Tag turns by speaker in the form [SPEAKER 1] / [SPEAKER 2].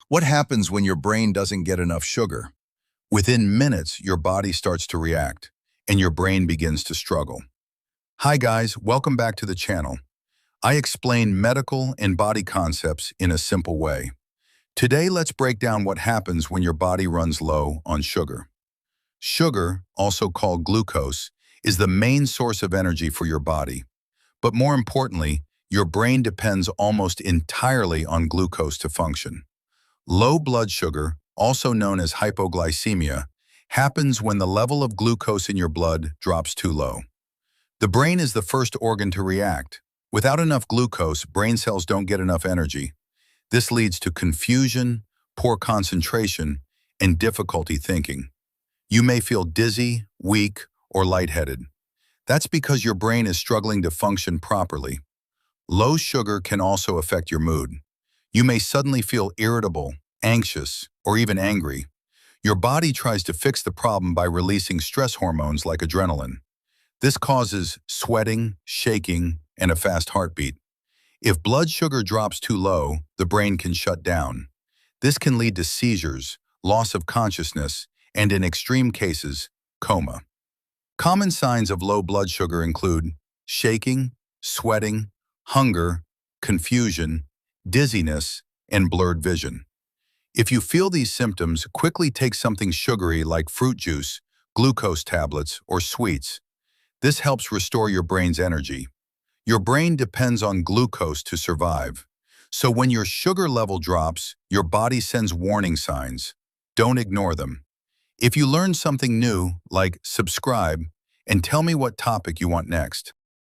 [SPEAKER 1] What happens when your brain doesn't get enough sugar? Within minutes, your body starts to react, and your brain begins to struggle. Hi guys, welcome back to the channel. I explain medical and body concepts in a simple way. Today, let's break down what happens when your body runs low on sugar. Sugar, also called glucose, is the main source of energy for your body. But more importantly, your brain depends almost entirely on glucose to function. Low blood sugar, also known as hypoglycemia, happens when the level of glucose in your blood drops too low. The brain is the first organ to react. Without enough glucose, brain cells don't get enough energy. This leads to confusion, poor concentration, and difficulty thinking. You may feel dizzy, weak, or lightheaded. That's because your brain is struggling to function properly. Low sugar can also affect your mood. You may suddenly feel irritable, anxious, or even angry. Your body tries to fix the problem by releasing stress hormones like adrenaline. This causes sweating, shaking, and a fast heartbeat. If blood sugar drops too low, the brain can shut down. This can lead to seizures, loss of consciousness, and in extreme cases, coma. Common signs of low blood sugar include shaking, sweating, hunger, confusion, dizziness, and blurred vision. If you feel these symptoms, quickly take something sugary like fruit juice, glucose tablets, or sweets. This helps restore your brain's energy. Your brain depends on glucose to survive. So when your sugar level drops, your body sends warning signs. Don't ignore them. If you learn something new, like subscribe, and tell me what topic you want next.